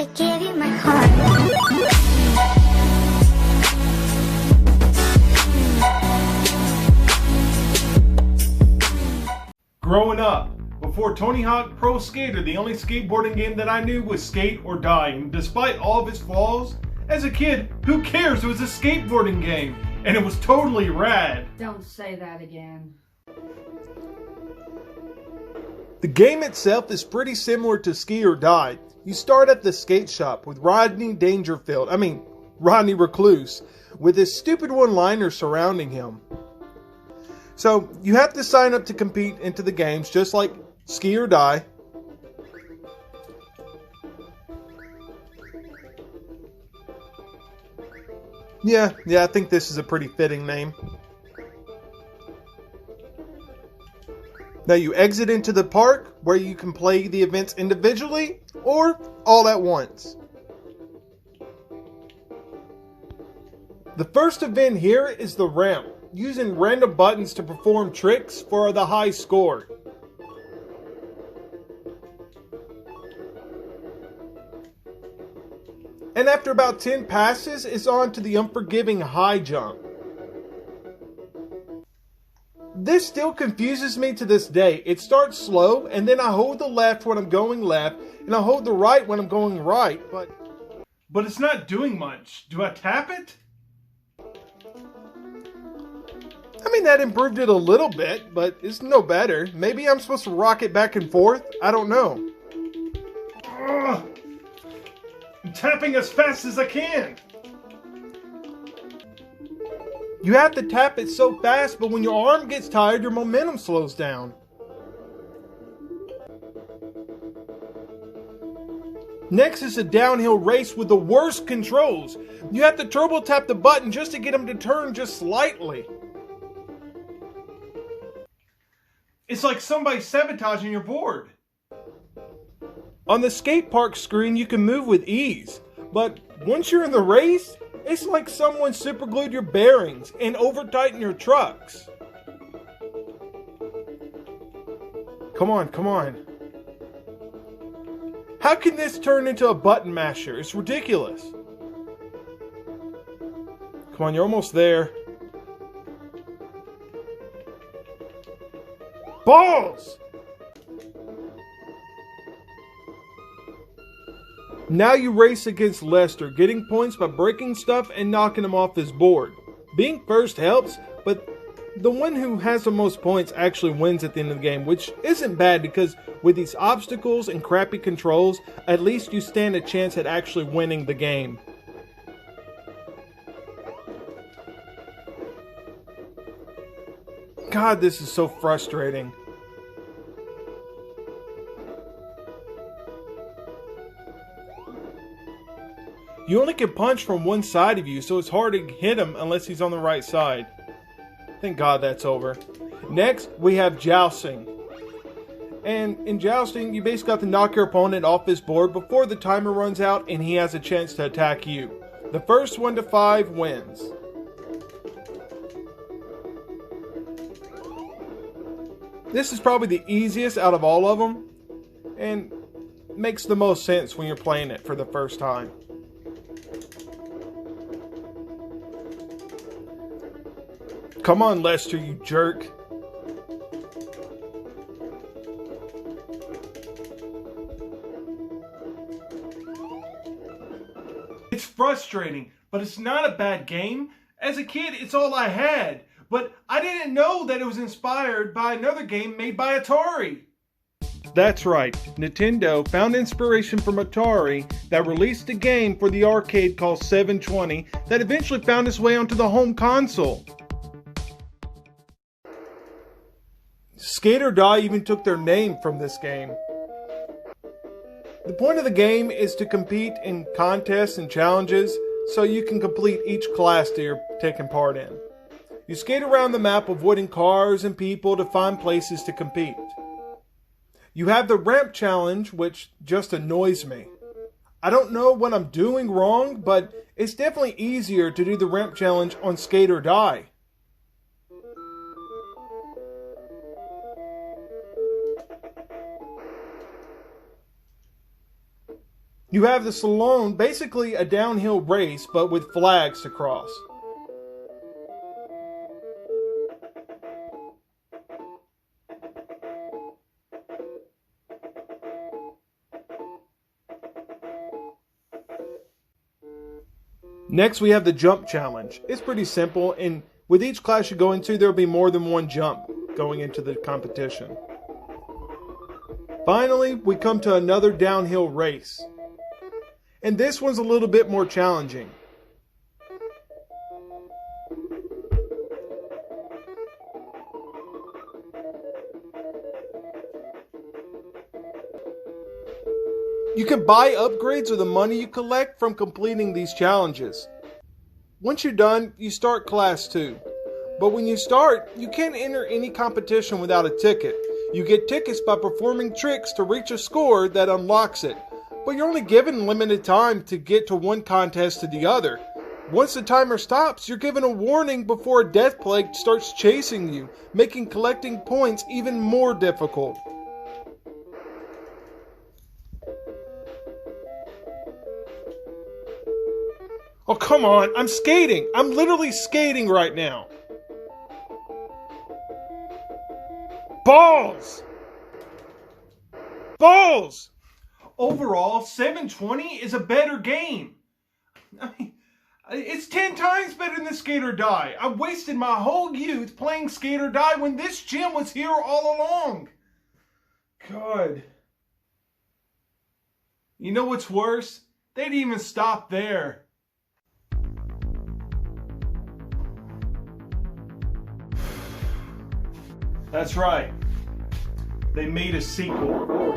I gave you my heart. Growing up, before Tony Hawk Pro Skater, the only skateboarding game that I knew was Skate or Die, and despite all of its flaws, as a kid, who cares? It was a skateboarding game, and it was totally rad. Don't say that again. The game itself is pretty similar to Ski or Die. You start at the skate shop with Rodney Recluse, with his stupid one-liners surrounding him. So, you have to sign up to compete into the games, just like Ski or Die. Yeah, I think this is a pretty fitting name. Now you exit into the park, where you can play the events individually or all at once. The first event here is the ramp, using random buttons to perform tricks for the high score. And after about 10 passes, it's on to the unforgiving high jump. This still confuses me to this day. It starts slow, and then I hold the left when I'm going left, and I hold the right when I'm going right, but it's not doing much. Do I tap it? I mean, that improved it a little bit, but it's no better. Maybe I'm supposed to rock it back and forth? I don't know. Ugh. I'm tapping as fast as I can. You have to tap it so fast, but when your arm gets tired, your momentum slows down. Next is a downhill race with the worst controls. You have to turbo tap the button just to get them to turn just slightly. It's like somebody sabotaging your board. On the skate park screen, you can move with ease, but once you're in the race, it's like someone superglued your bearings and over-tightened your trucks. Come on. How can this turn into a button masher? It's ridiculous. Come on, you're almost there. Balls! Now you race against Lester, getting points by breaking stuff and knocking him off his board. Being first helps, but the one who has the most points actually wins at the end of the game, which isn't bad because with these obstacles and crappy controls, at least you stand a chance at actually winning the game. God, this is so frustrating. You only can punch from one side of you, so it's hard to hit him unless he's on the right side. Thank God that's over. Next, we have jousting. And in jousting, you basically have to knock your opponent off his board before the timer runs out and he has a chance to attack you. The first 1 to 5 wins. This is probably the easiest out of all of them, and makes the most sense when you're playing it for the first time. Come on, Lester, you jerk. It's frustrating, but it's not a bad game. As a kid, it's all I had. But I didn't know that it was inspired by another game made by Atari. That's right, Nintendo found inspiration from Atari that released a game for the arcade called 720 that eventually found its way onto the home console. Skate or Die even took their name from this game. The point of the game is to compete in contests and challenges so you can complete each class that you're taking part in. You skate around the map avoiding cars and people to find places to compete. You have the ramp challenge, which just annoys me. I don't know what I'm doing wrong, but it's definitely easier to do the ramp challenge on Skate or Die. You have the slalom, basically a downhill race, but with flags to cross. Next, we have the jump challenge. It's pretty simple, and with each class you go into, there will be more than one jump going into the competition. Finally, we come to another downhill race. And this one's a little bit more challenging. You can buy upgrades or the money you collect from completing these challenges. Once you're done, you start class 2. But when you start, you can't enter any competition without a ticket. You get tickets by performing tricks to reach a score that unlocks it. But you're only given limited time to get to one contest to the other. Once the timer stops, you're given a warning before a death plague starts chasing you, making collecting points even more difficult. Oh, come on, I'm skating! I'm literally skating right now! Balls! Balls! Overall, 720 is a better game. I mean, it's 10 times better than Skate or Die. I wasted my whole youth playing Skate or Die when this gym was here all along. God. You know what's worse? They didn't even stop there. That's right. They made a sequel.